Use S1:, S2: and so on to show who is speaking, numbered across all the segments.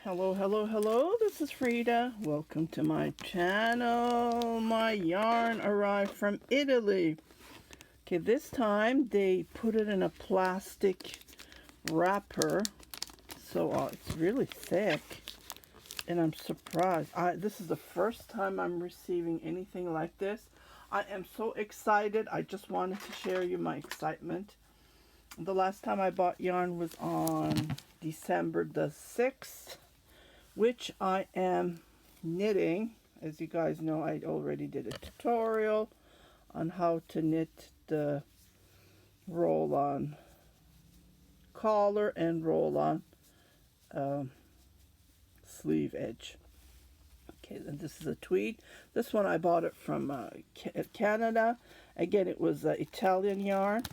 S1: Hello, hello, hello. This is Frida. Welcome to my channel. My yarn arrived from Italy. Okay, this time they put it in a plastic wrapper. So it's really thick. And I'm surprised. This is the first time I'm receiving anything like this. I am so excited. I just wanted to share you my excitement. The last time I bought yarn was on December the 6th, which I am knitting. As you guys know, I already did a tutorial on how to knit the roll-on collar and roll-on sleeve edge. Okay, and this is a tweed. This one I bought it from Canada. Again, it was Italian yarn.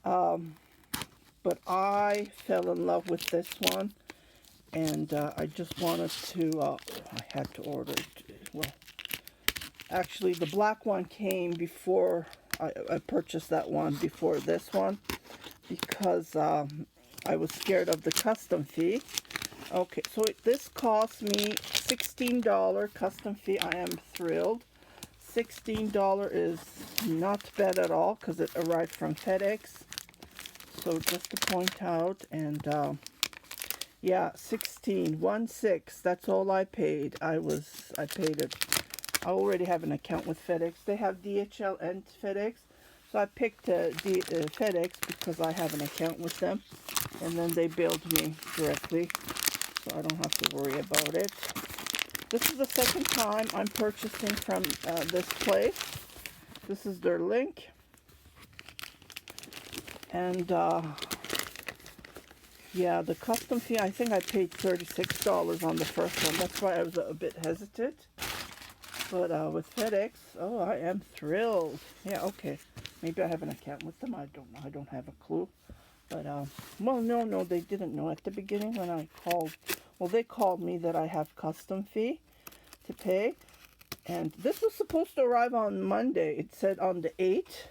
S1: But I fell in love with this one, and I just wanted to, I had to order it. Well, actually, the black one came before, I purchased that one before this one, because I was scared of the custom fee. Okay, so this cost me $16 custom fee. I am thrilled. $16 is not bad at all, because it arrived from FedEx. So just to point out, and yeah, 16, 1-6, that's all I paid. I paid it. I already have an account with FedEx. They have DHL and FedEx. So I picked FedEx because I have an account with them. And then they billed me directly, so I don't have to worry about it. This is the second time I'm purchasing from this place. This is their link. And yeah, the custom fee, I think I paid $36 on the first one. That's why I was a bit hesitant. But with FedEx, oh, I am thrilled. Yeah, okay. Maybe I have an account with them. I don't know. I don't have a clue. But, well, no, they didn't know at the beginning when I called. Well, they called me that I have custom fee to pay. And this was supposed to arrive on Monday. It said on the 8th.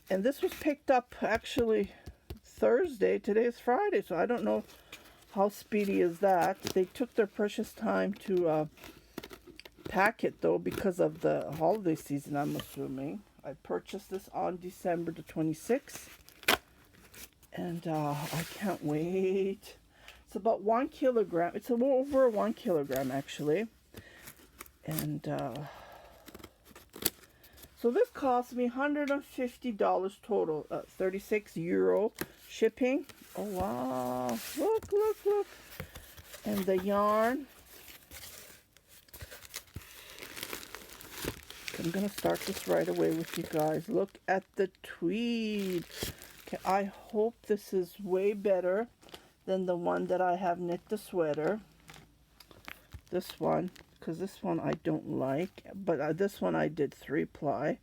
S1: And this was picked up actually Thursday. Today is Friday, so I don't know how speedy is that. They took their precious time to pack it, though, because of the holiday season, I'm assuming. I purchased this on December the 26th. And I can't wait. It's about 1 kilogram. It's a little over 1 kilogram, actually. And so this cost me $150 total, 36 euro shipping. Oh wow, look. And the yarn. I'm gonna start this right away with you guys. Look at the tweed. Okay, I hope this is way better than the one that I have knit the sweater. This one. Because this one I don't like, but this one I did 3-ply,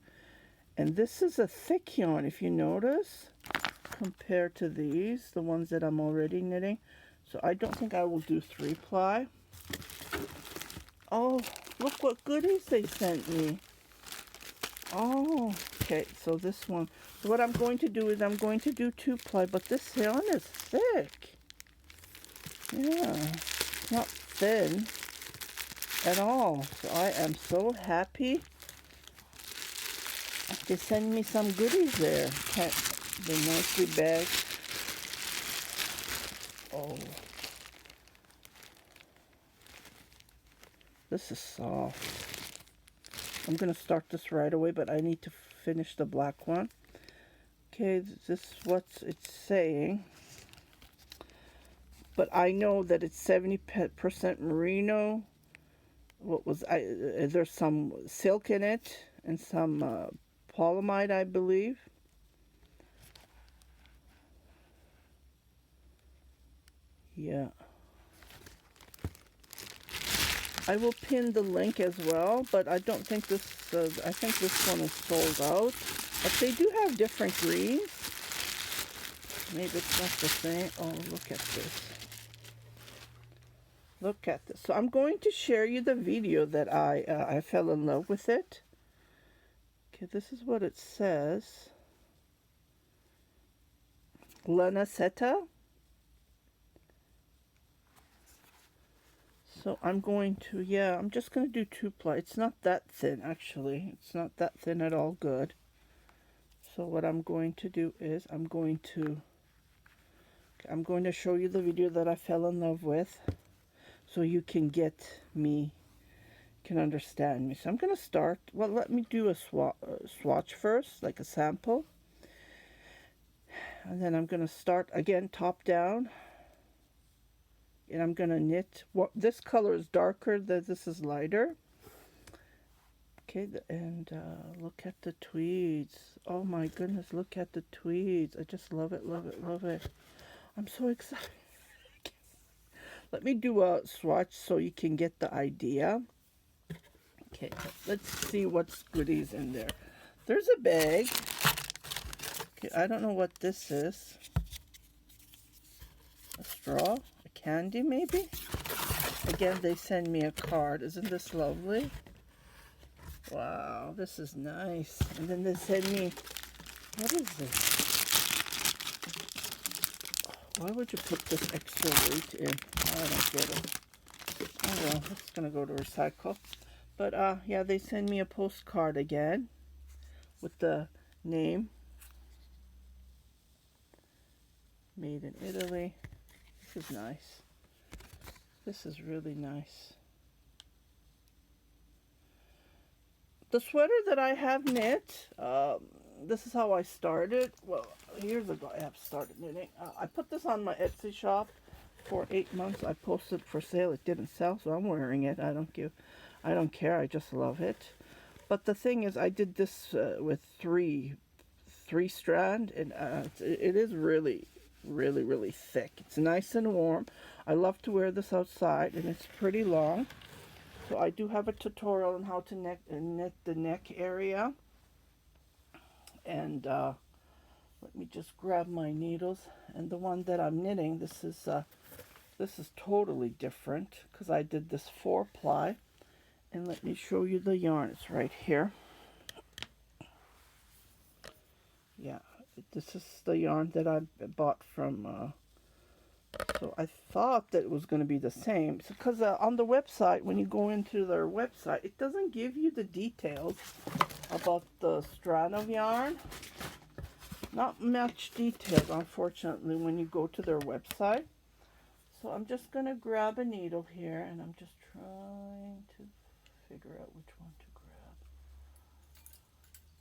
S1: and this is a thick yarn, if you notice, compared to these, the ones that I'm already knitting. So I don't think I will do 3-ply. Oh, look what goodies they sent me. Oh, okay, so this one, so what I'm going to do is I'm going to do 2-ply, but this yarn is thick. Yeah, it's not thin at all. So I am so happy. They send me some goodies there. They're nicely bagged. Oh, this is soft. I'm gonna start this right away, but I need to finish the black one. Okay, this is what it's saying. But I know that it's 70% merino. There's some silk in it and some polyamide, I believe. Yeah. I will pin the link as well, but I don't think this, I think this one is sold out. But they do have different greens. Maybe it's not the same. Oh, look at this. Look at this. So I'm going to share you the video that I fell in love with it. Okay, this is what it says. Lana Seta. So I'm going to, yeah, I'm just going to do 2-ply. It's not that thin, actually. It's not that thin at all. Good. So what I'm going to do is I'm going to show you the video that I fell in love with, so you can get me, can understand me. So I'm going to start, well, let me do a swatch first, like a sample. And then I'm going to start again top down. And I'm going to knit. This color is darker, this is lighter. Okay, and look at the tweeds. Oh my goodness, look at the tweeds. I just love it, love it, love it. I'm so excited. Let me do a swatch so you can get the idea. Okay, let's see what's goodies in there. There's a bag. Okay, I don't know what this is. A straw? A candy, maybe? Again, they send me a card. Isn't this lovely? Wow, this is nice. And then they send me, what is this? Why would you put this extra weight in? I don't get it. Oh well, it's gonna go to recycle. But yeah, they send me a postcard again with the name. Made in Italy. This is nice. This is really nice. The sweater that I have knit, this is how I started. Well, years ago I have started knitting. I put this on my Etsy shop for 8 months. I posted for sale. It didn't sell, so I'm wearing it. I don't care. I just love it. But the thing is, I did this with three strand, and it is really, really, really thick. It's nice and warm. I love to wear this outside, and it's pretty long. So I do have a tutorial on how to knit the neck area. And let me just grab my needles. And the one that I'm knitting, this is totally different because I did this 4-ply. And let me show you the yarn. It's right here. Yeah, this is the yarn that I bought from. So I thought that it was going to be the same. Because on the website, when you go into their website, it doesn't give you the details about the strand of yarn. Not much details, unfortunately, when you go to their website. So I'm just going to grab a needle here, and I'm just trying to figure out which one to grab.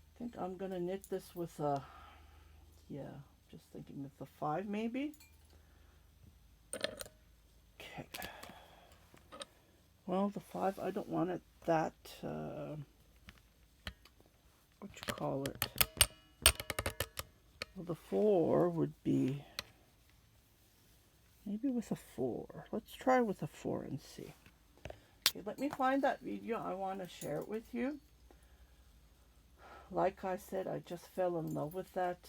S1: I think I'm going to knit this with a, yeah, just thinking with a 5 maybe. Okay. Well, the 5, I don't want it that, what you call it? Well, the 4 would be, maybe with a 4. Let's try with a 4 and see. Okay, let me find that video. I want to share it with you. Like I said, I just fell in love with that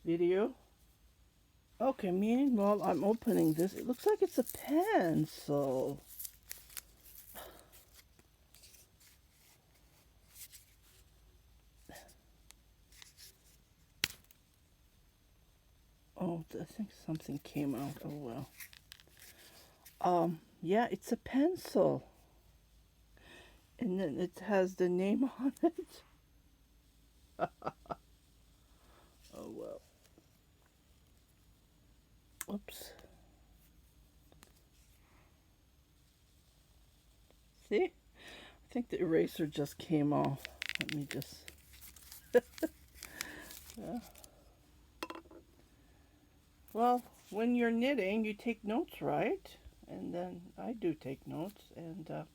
S1: video. Okay, meanwhile, I'm opening this. It looks like it's a pencil. Oh, I think something came out. Oh, well. Yeah, it's a pencil. And then it has the name on it. Oh, well. Oops. See? I think the eraser just came off. Let me just... Yeah. Well, when you're knitting, you take notes, right? And then I do take notes, and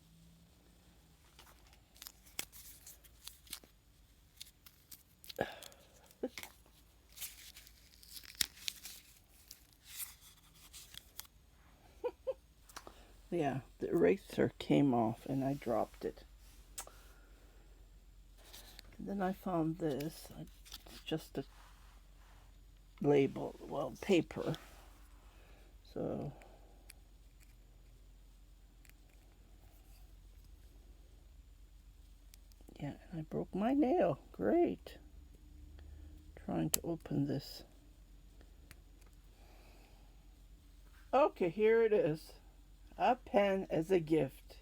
S1: yeah, the eraser came off and I dropped it. And then I found this. It's just a label, well, paper. So yeah, and I broke my nail. Great. Trying to open this. Okay, here it is. A pen as a gift.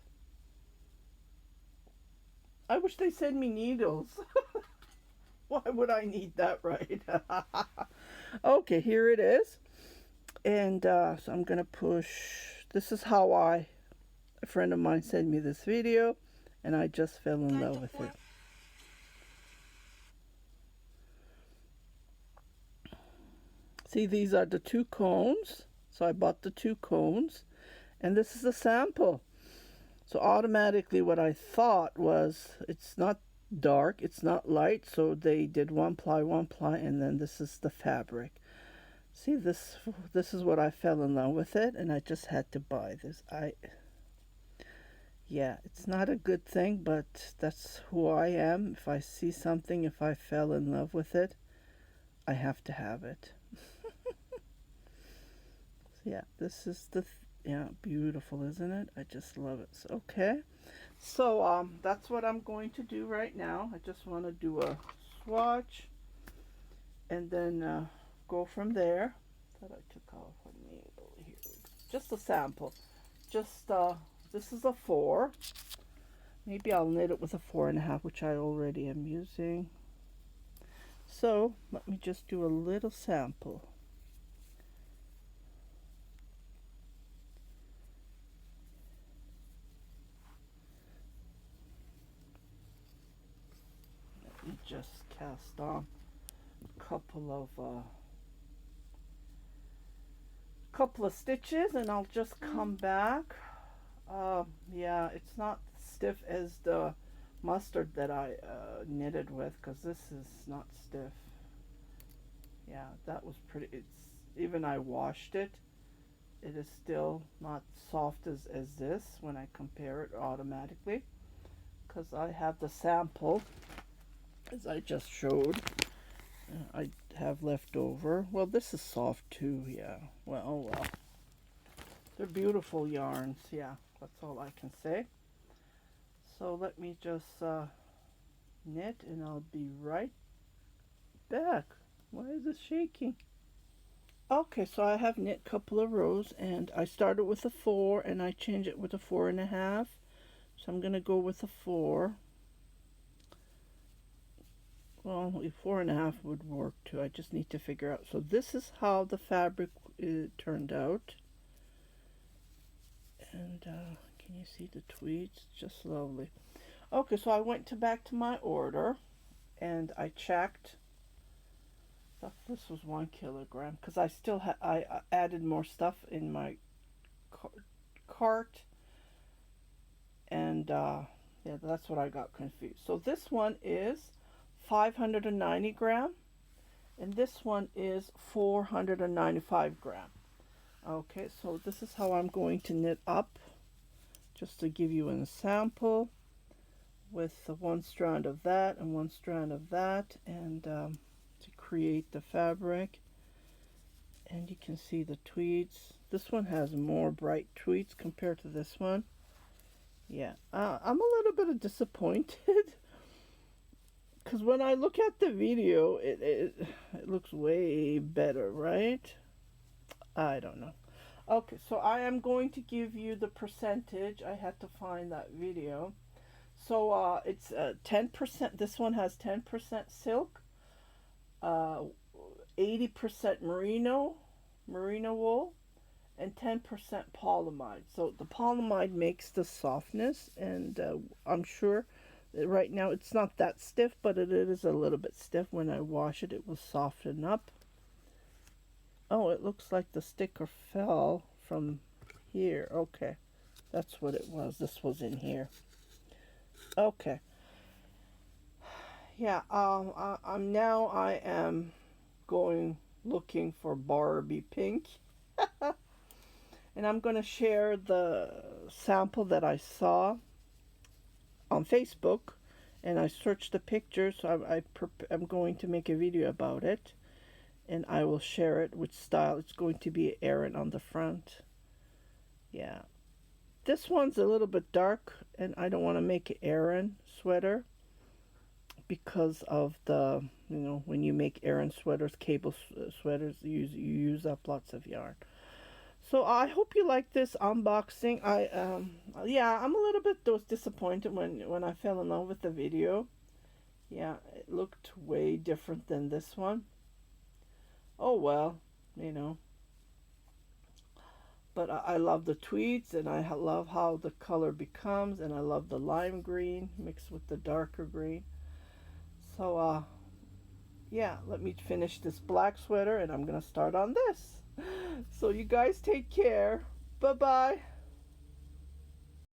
S1: I wish they send me needles. Why would I need that, right? Okay, here it is. And so I'm going to push. This is how a friend of mine sent me this video, and I just fell in love with it. See, these are the 2 cones. So I bought the 2 cones, and this is a sample. So automatically what I thought was it's not dark, it's not light, so they did 1 ply, and then this is the fabric. See, this is what I fell in love with it, and I just had to buy this. Yeah, it's not a good thing, but that's who I am. If I see something, if I fell in love with it, I have to have it. Yeah, this is yeah, beautiful, isn't it? I just love it. So, okay, so that's what I'm going to do right now. I just want to do a swatch, and then go from there. That I took off a needle here. Just a sample. Just this is a 4. Maybe I'll knit it with a 4.5, which I already am using. So let me just do a little sample. Let me just cast on a couple of stitches, and I'll just come back. Yeah, it's not stiff as the mustard that I knitted with, because this is not stiff. Yeah, that was pretty. Even I washed it. It is still not soft as this when I compare it automatically, because I have the sample as I just showed. I have left over. Well, this is soft too. Yeah. Well, oh well. They're beautiful yarns. Yeah, that's all I can say. So let me just knit, and I'll be right back. Why is this shaking? Okay, so I have knit a couple of rows, and I started with a 4, and I changed it with a 4.5. So I'm going to go with a 4. Well, 4.5 would work too. I just need to figure out. So this is how the fabric turned out. And can you see the tweeds? Just lovely. Okay, so I went back to my order, and I checked. This was 1 kilogram, because I still I added more stuff in my cart, and yeah, that's what I got confused. So this one is 590 gram, and this one is 495 gram. Okay, so this is how I'm going to knit up, just to give you a sample, with 1 strand of that and 1 strand of that, and to create the fabric. And you can see the tweeds. This one has more bright tweeds compared to this one. Yeah, I'm a little bit disappointed, because when I look at the video, it looks way better, right? I don't know. Okay, so I am going to give you the percentage. I had to find that video. So it's 10%. This one has 10% silk, 80% merino wool, and 10% polyamide. So the polyamide makes the softness, and I'm sure that right now it's not that stiff, but it is a little bit stiff. When I wash it, it will soften up. Oh, it looks like the sticker fell from here. Okay, that's what it was. This was in here. Okay. Yeah, I am going looking for Barbie pink. And I'm going to share the sample that I saw on Facebook, and I searched the picture, so I'm going to make a video about it, and I will share it with style. It's going to be Aaron on the front. Yeah. This one's a little bit dark, and I don't want to make an Aaron sweater because of the, when you make Aaron sweaters, cable sweaters, you use up lots of yarn. So I hope you like this unboxing. Yeah, I'm a little bit disappointed when I fell in love with the video. Yeah, it looked way different than this one. Oh well, you know. But I love the tweeds, and I love how the color becomes, and I love the lime green mixed with the darker green. So yeah, let me finish this black sweater, and I'm gonna start on this. So you guys take care. Bye bye.